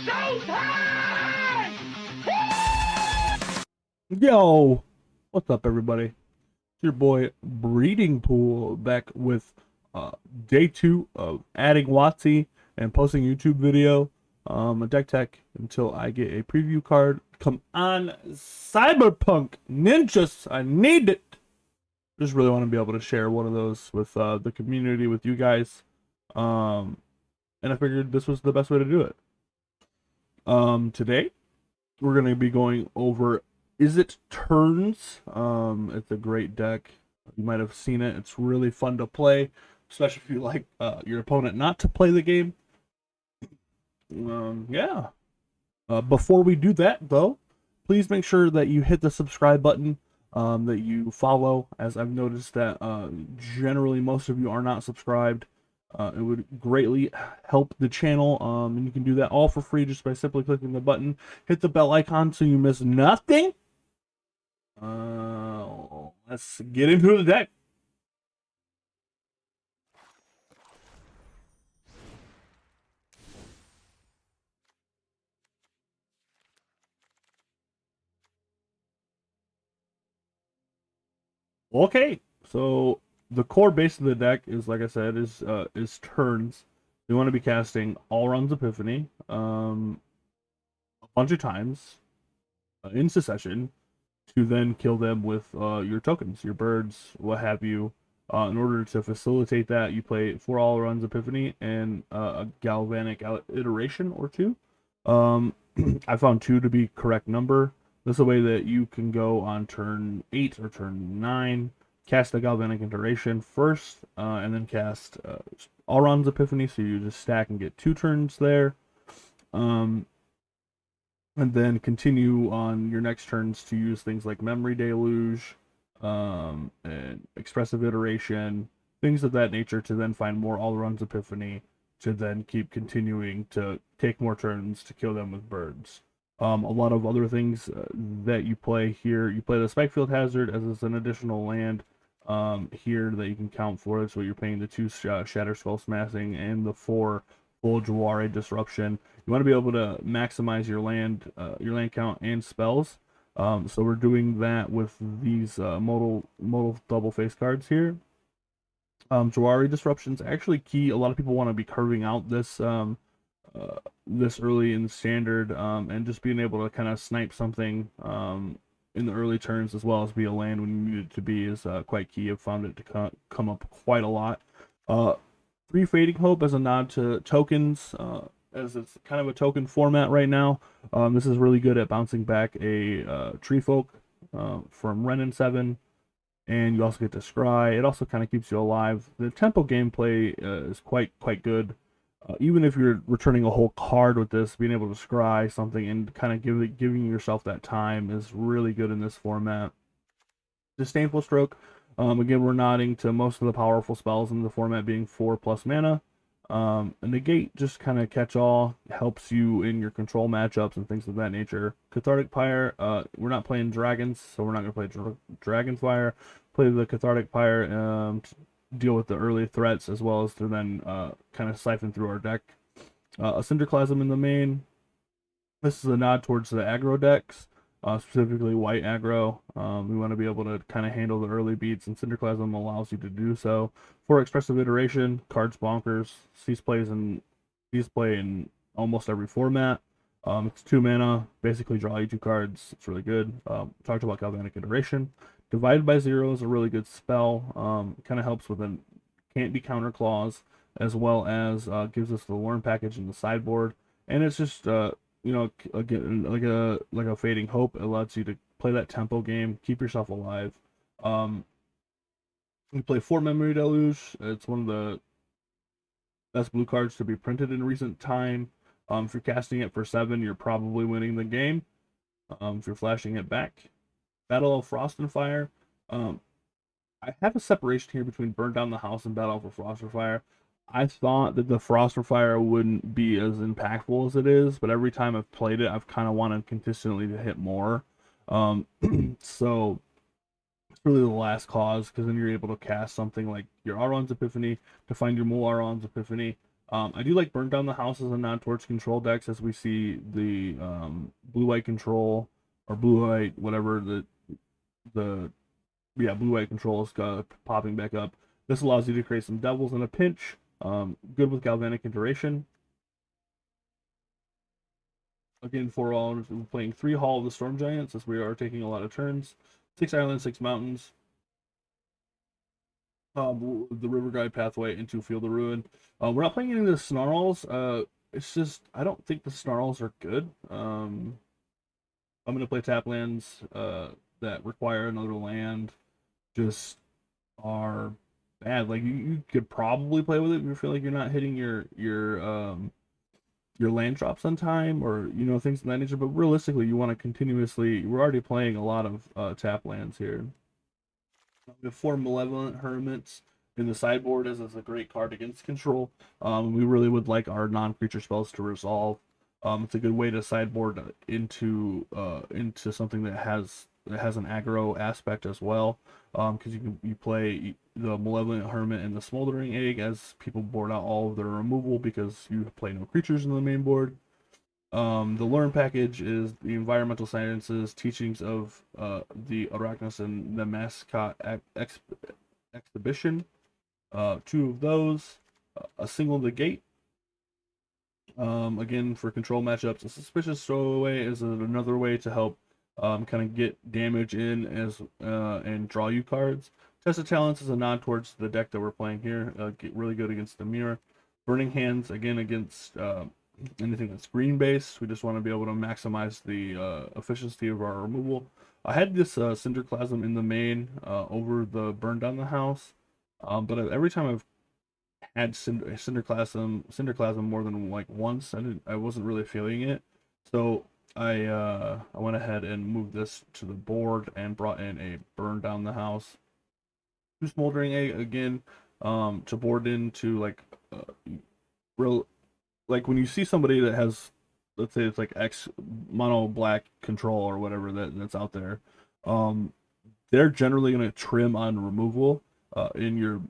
Showtime! Yo, what's up, everybody? It's your boy Breedingpool back with day 2 of adding WotC and posting YouTube video. A deck tech until I get a preview card. Come on, Cyberpunk Ninjas, I need it. Just really want to be able to share one of those with the community, with you guys. And I figured this was the best way to do it. Today we're gonna be going over Izzet Turns. It's a great deck. You might have seen it. It's really fun to play, especially if you like your opponent not to play the game. Yeah. Before we do that, though, please make sure that you hit the subscribe button, that you follow, as I've noticed that generally most of you are not subscribed. It would greatly help the channel, and you can do that all for free just by simply clicking the button. Hit the bell icon so you miss nothing. Let's get into the deck. Okay, so the core base of the deck is, like I said, is turns. You want to be casting Alrund's Epiphany a bunch of times in succession to then kill them with your tokens, your birds, what have you. In order to facilitate that, you play 4 Alrund's Epiphany and a Galvanic Iteration or 2. I found 2 to be correct number. This is a way that you can go on turn 8 or turn 9, cast the Galvanic Iteration first, and then cast Alrund's Epiphany, so you just stack and get 2 turns there. And then continue on your next turns to use things like Memory Deluge, and Expressive Iteration, things of that nature, to then find more Alrund's Epiphany, to then keep continuing to take more turns to kill them with birds. A lot of other things that you play here. You play the Spikefield Hazard as an additional land here that you can count for. So you're paying the 2 Shatterskull Smashing and the 4 full Jwari Disruption. You want to be able to maximize your land count and spells. So we're doing that with these modal double face cards here. Jwari Disruption's actually key. A lot of people want to be carving out this this early in the standard, and just being able to kind of snipe something in the early turns, as well as be a land when you need it to be, is quite key. I've found it to come up quite a lot. 3 Fading Hope as a nod to tokens, as it's kind of a token format right now. This is really good at bouncing back a Tree Folk from Renin 7, and you also get to scry. It also kind of keeps you alive. The tempo gameplay is quite good. Even if you're returning a whole card with this, being able to scry something and kind of giving yourself that time is really good in this format. Disdainful Stroke. Again, we're nodding to most of the powerful spells in the format being 4+ mana. Negate, just kind of catch all, helps you in your control matchups and things of that nature. Cathartic Pyre, we're not playing dragons, so we're not going to play Dragonfire. Play the Cathartic Pyre to deal with the early threats, as well as to then kind of siphon through our deck. A Cinderclasm in the main. This is a nod towards the aggro decks, specifically white aggro. We want to be able to kind of handle the early beats, and Cinderclasm allows you to do so. For Expressive Iteration, cards bonkers. Sees play in almost every format. It's 2 mana, basically draw you 2 cards. It's really good. Talked about Galvanic Iteration. Divide by 0 is a really good spell. Kind of helps with a can't be counter clause, as well as gives us the Lorn package in the sideboard. And it's just again, like a Fading Hope. It allows you to play that tempo game, keep yourself alive. We play 4 Memory Deluge. It's one of the best blue cards to be printed in recent time. If you're casting it for 7, you're probably winning the game. If you're flashing it back. Battle of Frost and Fire. I have a separation here between Burn Down the House and Battle for Frost or Fire. I thought that the Frost or Fire wouldn't be as impactful as it is, but every time I've played it, I've kind of wanted consistently to hit more. So it's really the last cause, because then you're able to cast something like your Archaics Epiphany to find your more Archaics Epiphany. I do like Burn Down the House as a nod towards control decks, as we see the blue-white control or blue-white whatever the blue-white control is popping back up. This allows you to create some devils in a pinch. Good with Galvanic Iteration. Again, 4 all, we're playing 3 Hall of the Storm Giants, as we are taking a lot of turns. 6 islands, 6 mountains. The Riverglide Pathway into Field of Ruin. We're not playing any of the Snarls. It's just, I don't think the Snarls are good. I'm going to play tap lands that require another land. Just are bad. Like, you could probably play with it if you feel like you're not hitting your land drops on time, or things of that nature. But realistically, you want to continuously. We're already playing a lot of tap lands here. We have 4 Malevolent Hermits in the sideboard, as is a great card against control. We really would like our non-creature spells to resolve. It's a good way to sideboard into something that has an aggro aspect as well, because you play the Malevolent Hermit and the Smoldering Egg as people board out all of their removal because you play no creatures in the main board. The learn package is the environmental sciences, teachings of the Arachnis and the Mascot Exhibition. 2 of those, a single Negate. Again, for control matchups, a suspicious throwaway is another way to help kind of get damage in and draw you cards. Test of Talents is a nod towards the deck that we're playing here. Get really good against the mirror. Burning Hands, again, against anything that's green based. We just want to be able to maximize the efficiency of our removal. I had this Cinderclasm in the main over the Burn Down the House, but every time I've had Cinderclasm more than like once, I wasn't really feeling it, so I went ahead and moved this to the board and brought in a Burn Down the House. 2 Smoldering Egg again, to board into like real, like when you see somebody that has, let's say it's like X mono black control or whatever that's out there, they're generally going to trim on removal in your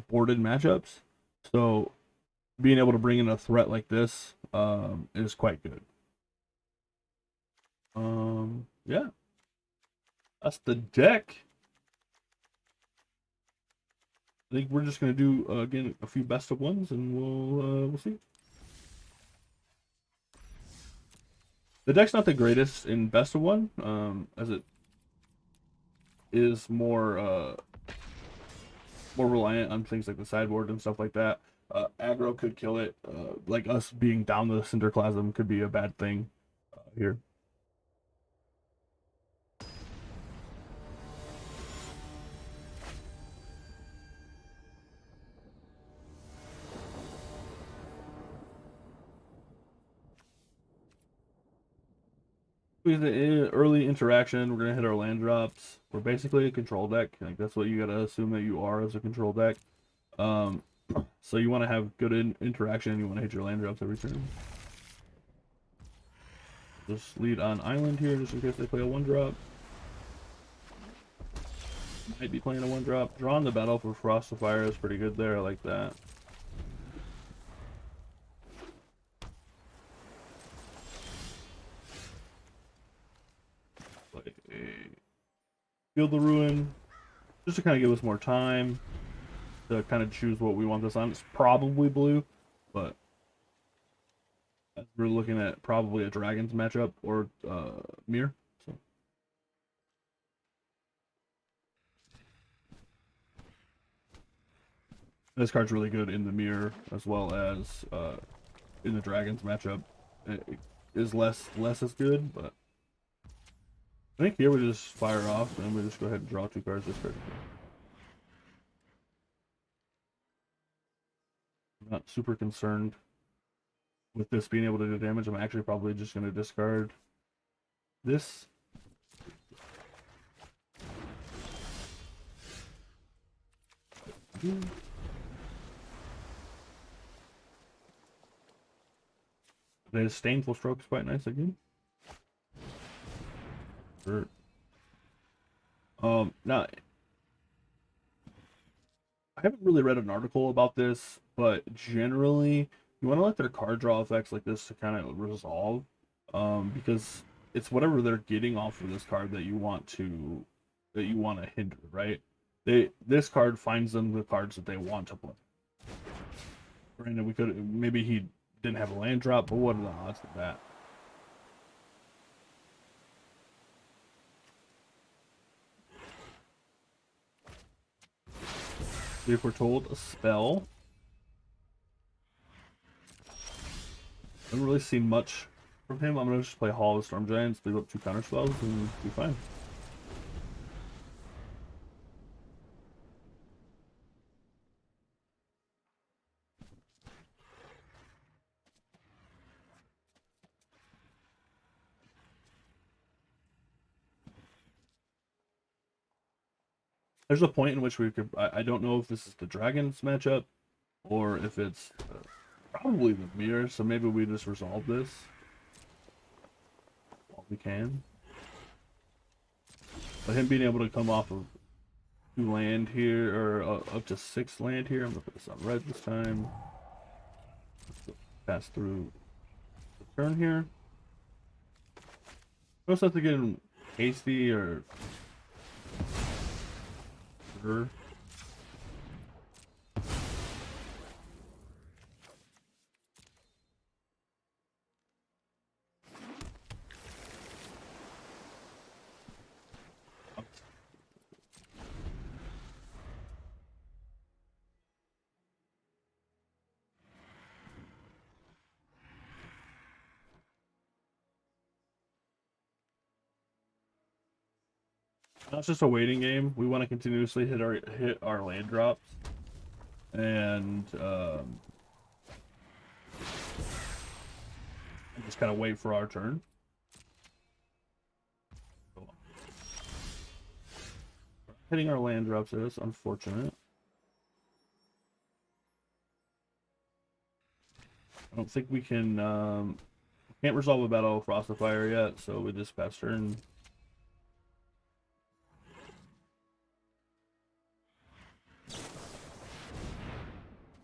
boarded matchups. So being able to bring in a threat like this is quite good. Yeah, that's the deck. I think we're just gonna do again a few best of ones, and we'll see. The deck's not the greatest in best of one, as it is more reliant on things like the sideboard and stuff like that. Aggro could kill it. Like us being down the Cinderclasm could be a bad thing here. With the early interaction, we're gonna hit our land drops. We're basically a control deck. Like, that's what you gotta assume that you are as a control deck. So you want to have good interaction. You want to hit your land drops every turn. Just lead on island here, just in case they play a 1-drop. Might be playing a 1-drop. Drawing the battle for Frost of Fire is pretty good there. I like that. Play a Field of Ruin, just to kind of give us more time to kind of choose what we want this on. It's probably blue, but we're looking at probably a Dragons matchup or mirror. So this card's really good in the mirror as well as in the Dragons matchup. It is less as good, but I think here we just fire off and we just go ahead and draw 2 cards this card. I'm not super concerned with this being able to do damage. I'm actually probably just going to discard this. The Disdainful Stroke is quite nice again. Sure. Now, I haven't really read an article about this, but generally you want to let their card draw effects like this to kind of resolve, because it's whatever they're getting off of this card that you want to hinder, right? This card finds them the cards that they want to play. Granted, we could maybe he didn't have a land drop, but what are the odds of that? If we're told a spell, I haven't really seen much from him. I'm gonna just play Hall of Storm Giants, leave up 2 counter spells, and be fine. There's a point in which we could. I don't know if this is the Dragons matchup or if it's probably the Mirror. So maybe we just resolve this while we can. But him being able to come off of 2 land here, or up to 6 land here. I'm gonna put this on red this time. Pass through the turn here. We also have to get him hasty or. It's just a waiting game. We want to continuously hit our land drops, and just kind of wait for our turn. Hitting our land drops is unfortunate. I don't think we can. Can't resolve a battle of Frost of Fire yet, so we just pass turn.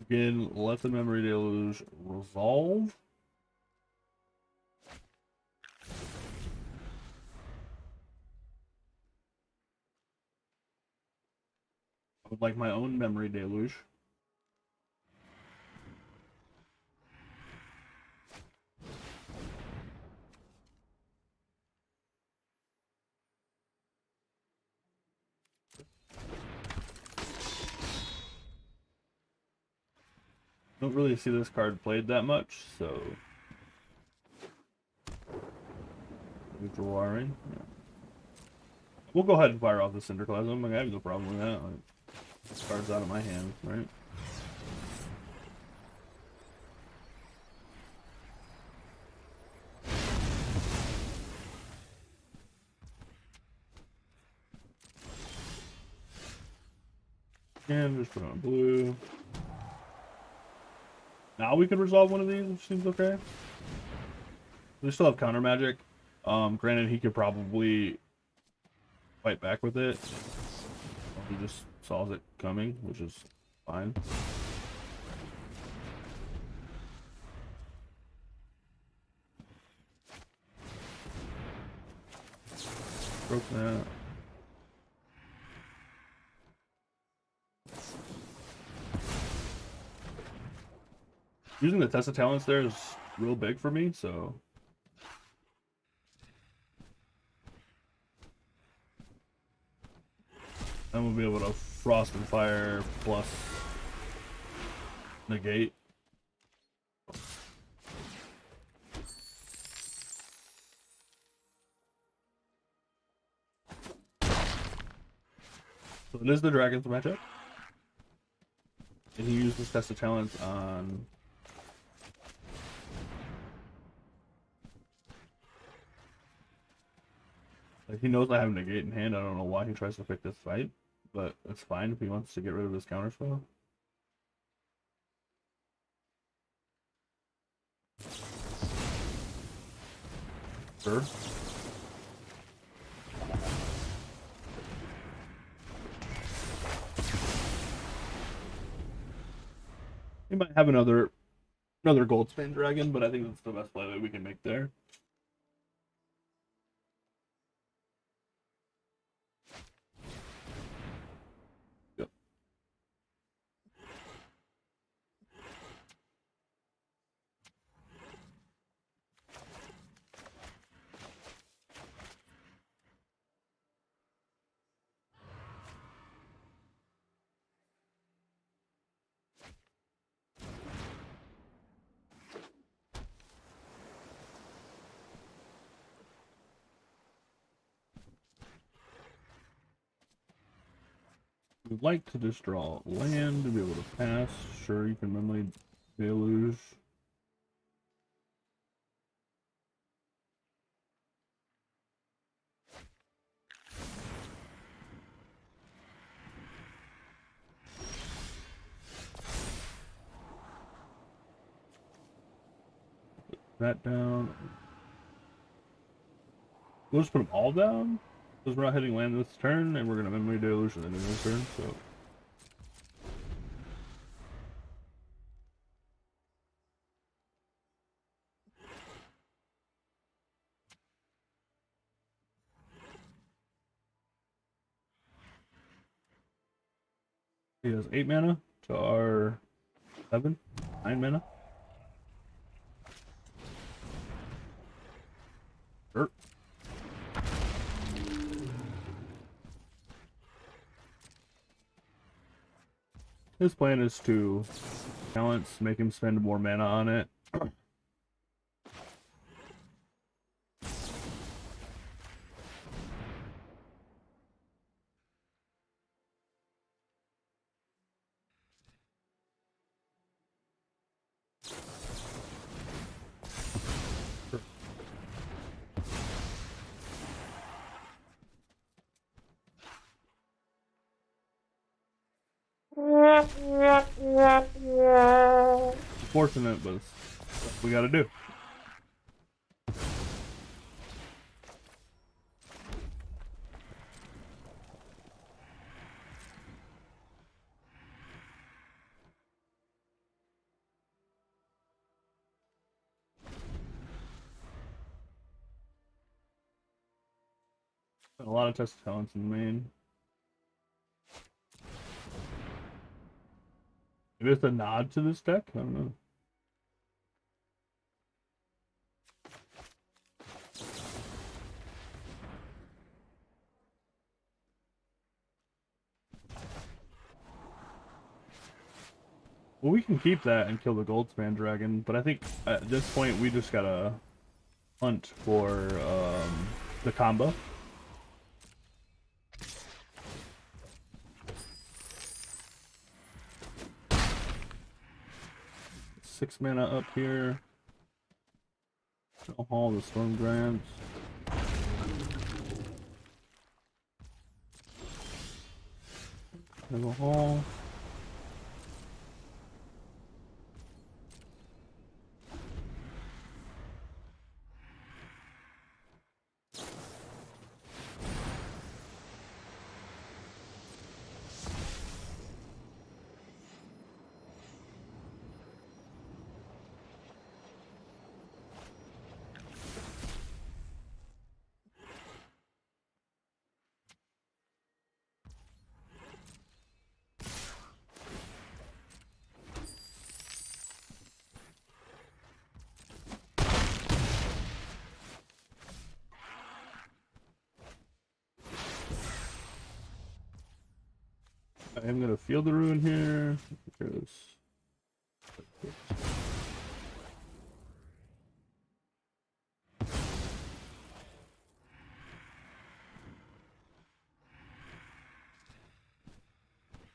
Again, let the Memory Deluge resolve. I would like my own Memory Deluge. Don't really see this card played that much, so Jwari. Yeah. We'll go ahead and fire off the Cinderclasm. I have no problem with that. Like, this card's out of my hands, right? And just put on blue. Now we can resolve one of these, which seems okay. We still have counter magic. Granted, he could probably fight back with it. He just saw it coming, which is fine. Broke that. Using the Test of Talents there is real big for me, so. And we'll be able to Frost and Fire plus Negate. So it is the Dragons matchup. And he used his Test of Talents on he knows I have Negate in hand. I don't know why he tries to pick this fight, but it's fine if he wants to get rid of his counterspell. Sure. He might have another another Goldspan Dragon, but I think that's the best play that we can make there. Yep. We'd like to just draw land to be able to pass. Sure, you can Memory Deluge. Put that down. We'll just put them all down because we're not hitting land this turn, and we're gonna Memory Deluge in the next turn. So. He has 8 mana to our 9 mana. Sure. His plan is to balance, make him spend more mana on it. Fortunate, but it's what we gotta do. A lot of test talents in the main. Maybe it's a nod to this deck? I don't know. Well, we can keep that and kill the Goldspan Dragon, but I think at this point we just gotta hunt for the combo. Six mana up here. I'll haul the Storm Grants. Have a haul. I am gonna Field the Ruin here because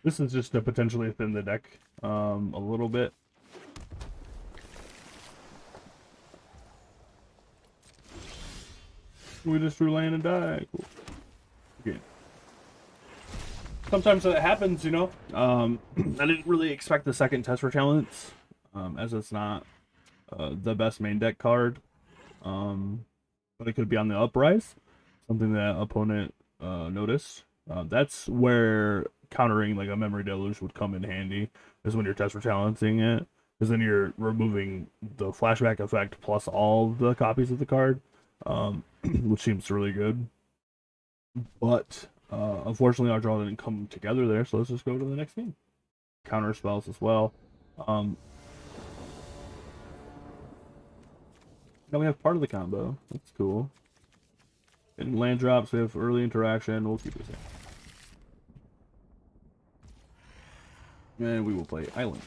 this is just to potentially thin the deck a little bit. We just drew land and die. Cool. Okay. Sometimes that happens, you know. I didn't really expect the second test for talents, as it's not the best main deck card. But it could be on the uprise, something that opponent noticed. That's where countering like a Memory Deluge would come in handy, is when you're test for talenting it. because then you're removing the flashback effect plus all the copies of the card, which seems really good. But unfortunately, our draw didn't come together there, so let's just go to the next game. Counter spells as well. Now we have part of the combo. That's cool. And land drops, we have early interaction. We'll keep this in. And we will play Island.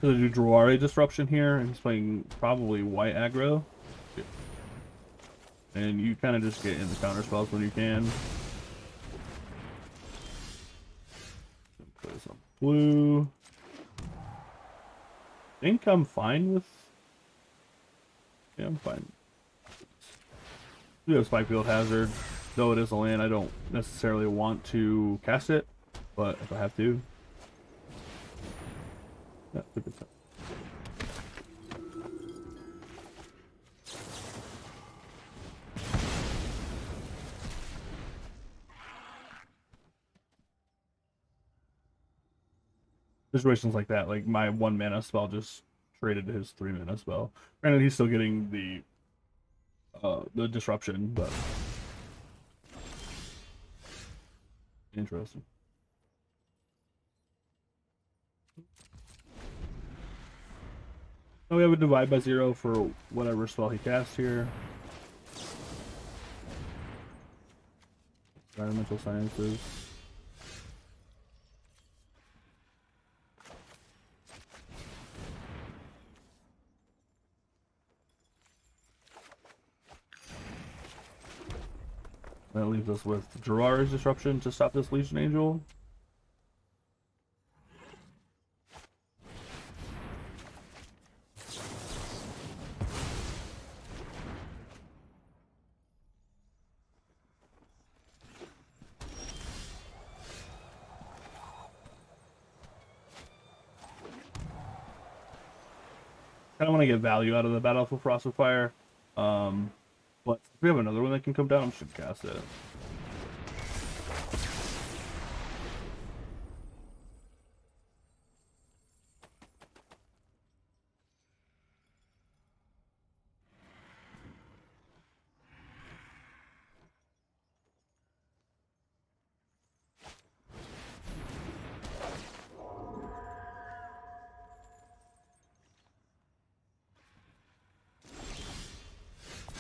So do Jwari Disruption here, and he's playing probably white aggro. And you kind of just get in the counter spells when you can. Play some blue. I think I'm fine with... Yeah, I'm fine. We have Spikefield Hazard. Though it is a land, I don't necessarily want to cast it, but if I have to... Yeah, it's a good time. Situations like that, like my 1 mana spell just traded his 3 mana spell. Granted, he's still getting the disruption, but interesting. Now we have a divide by 0 for whatever spell he casts here. Environmental Sciences. That leaves us with Jwari Disruption to stop this Legion Angel. Kind of want to get value out of the Battle for Frost of Fire. But if we have another one that can come down, I'm just gonna cast it.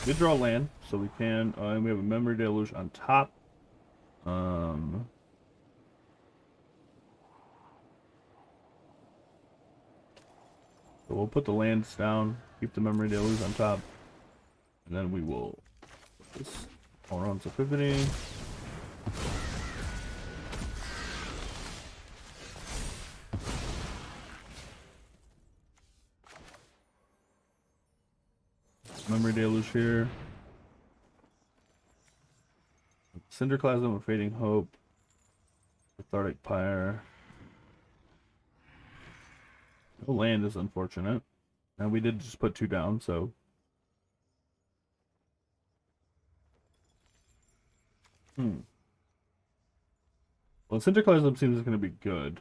We draw land, so we can, and we have a Memory Deluge on top. So we'll put the lands down, keep the Memory Deluge on top, and then we will put this Alrund's Epiphany. Memory Deluge here. Cinderclasm of Fading Hope. Cathartic Pyre. No land is unfortunate. And we did just put 2 down, so. Well, Cinderclasm seems going to be good.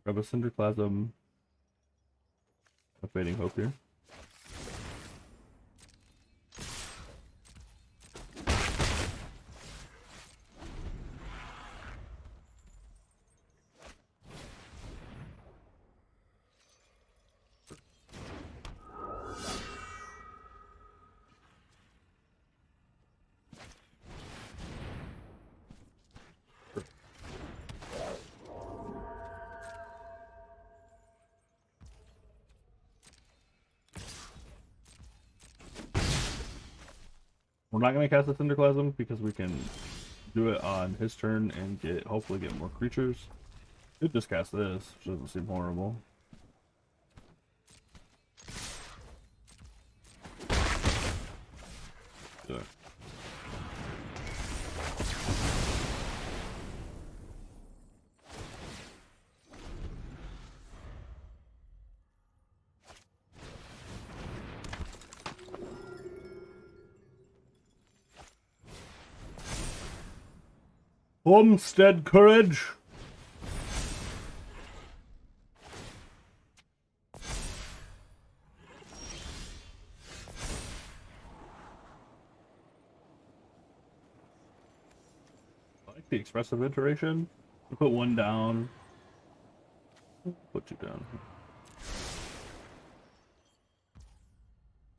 Grab a Cinderclasm. A Fading Hope here. We're not going to cast the Cinderclasm because we can do it on his turn and hopefully get more creatures. Could just cast this, which doesn't seem horrible. Yeah. Homestead Courage. I like the Expressive Iteration. Put one down. Put two down.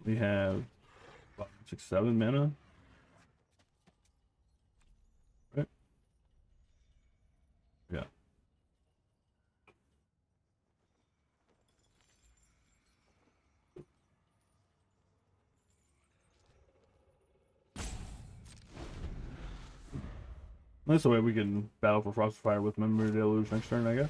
We have 5, 6, 7 mana. Right? Yeah. That's the way we can battle for Frostfire with Memory Deluge next turn, I guess.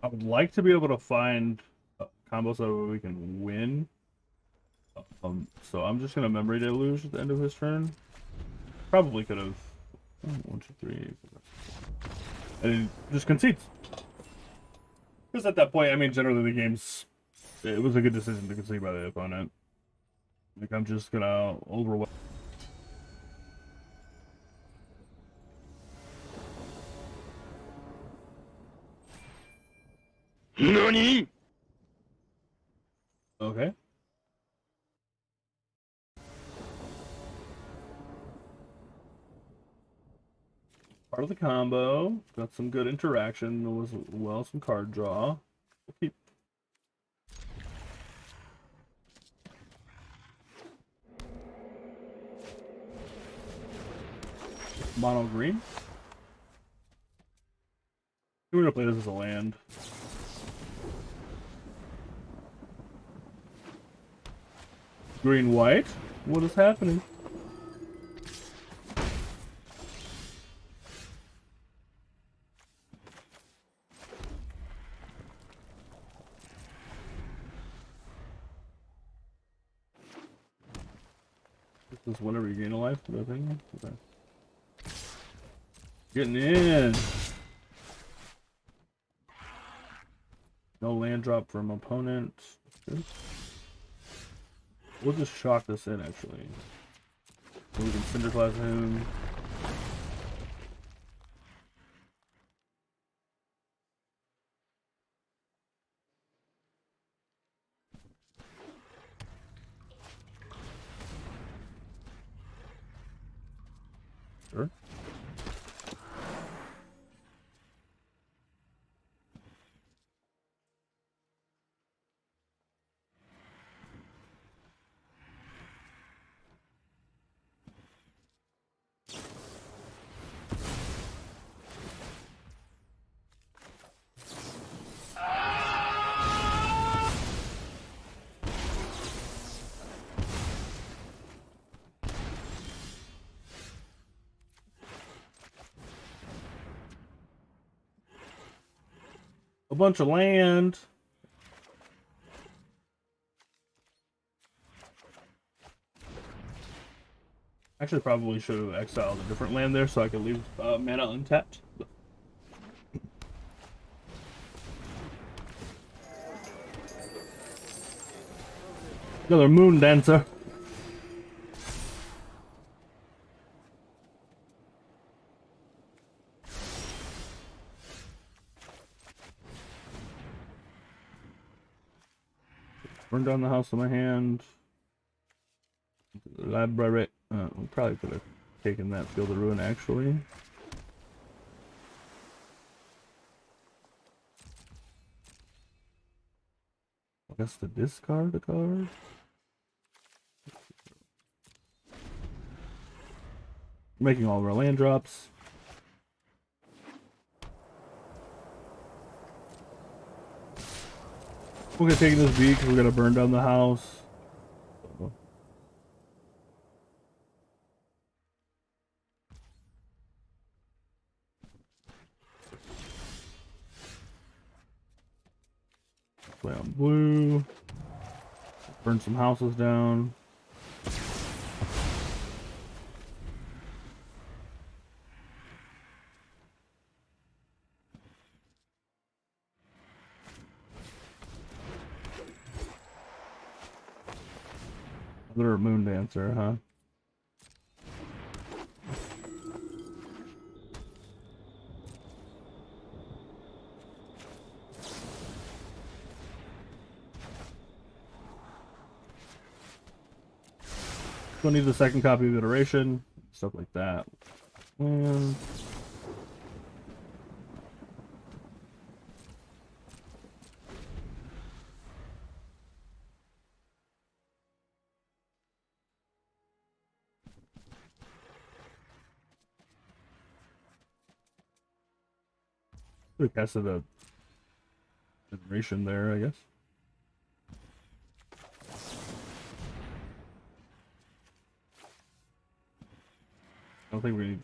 I would like to be able to find combos so we can win. So I'm just gonna Memory Deluge at the end of his turn. Probably could have 1, 2, 3, and he just concedes. Because at that point, I mean, generally the game's it was a good decision to concede by the opponent. Like I'm just gonna overwhelm. NANI?! Okay. Part of the combo. Got some good interaction. There was well some card draw. We'll keep. Mono green. We're gonna play this as a land. Green white? What is happening? This is whenever you gain a life, I think. Okay. Getting in. No land drop from opponent. Okay. We'll just shock this in actually. We can Cinderclasm him. Sure. A bunch of land. Actually, probably should have exiled a different land there so I could leave mana untapped. Another Moon Dancer. Burn down the house in my hand. Library. We probably could have taken that Field of Ruin actually. I guess to discard a card. Making all of our land drops. We're gonna take this beat because we're gonna burn down the house. Play on blue. Burn some houses down. Another Moon Dancer, huh? Don't need the second copy of Iteration, stuff like that. And we casted a Iteration there, I guess. I don't think we need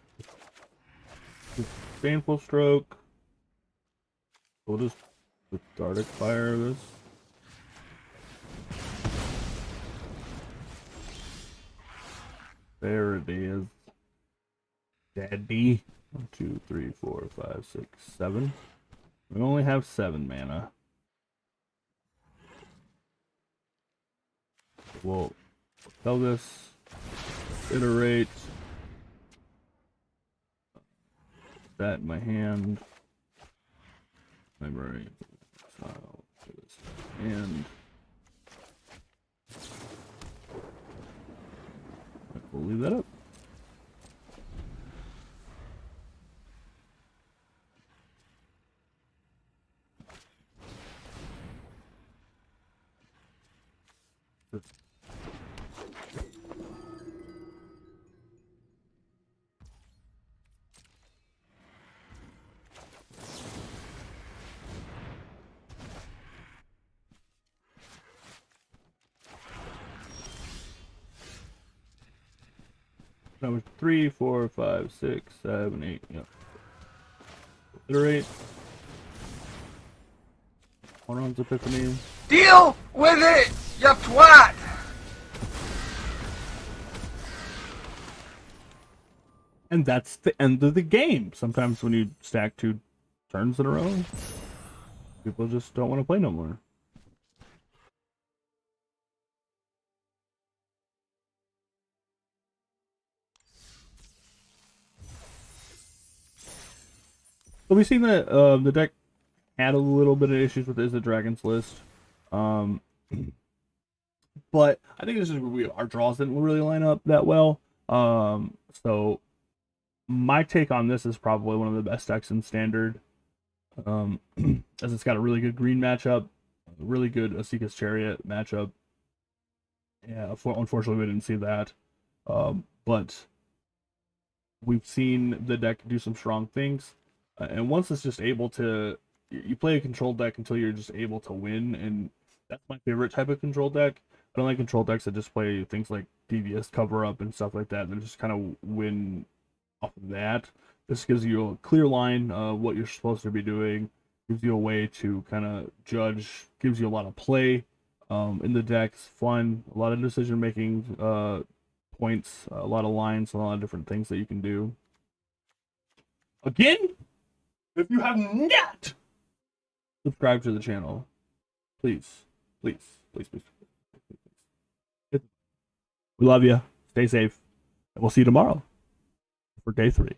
Disdainful Stroke. We'll just Cathartic Pyre this. There it is. Daddy. 1, 2, 3, 4, 5, 6, 7. We only have 7 mana. We'll sell this. Iterate. That in my hand. Memory. And we'll leave that up. That was 3, 4, 5, 6, 7, 8. Yep. Iterate. Arrund's Epiphany. Deal with it, you twat! And that's the end of the game. Sometimes when you stack 2 turns in a row, people just don't want to play no more. So we've seen that the deck had a little bit of issues with Izzet Dragon's list. But I think this is where our draws didn't really line up that well. So my take on this is probably one of the best decks in Standard. As it's got a really good green matchup, a really good Asika's Chariot matchup. Yeah, unfortunately we didn't see that. But we've seen the deck do some strong things. And once it's just able to, you play a control deck until you're just able to win, and that's my favorite type of control deck. I don't like control decks that just play things like Devious Cover Up and stuff like that, that just kind of win off of that. This gives you a clear line of what you're supposed to be doing, gives you a way to kind of judge, gives you a lot of play in the deck. It's fun, a lot of decision making points, a lot of lines, a lot of different things that you can do. Again, if you have not subscribed to the channel, please, please, please, please, please, please. We love you. Stay safe. And we'll see you tomorrow for day 3.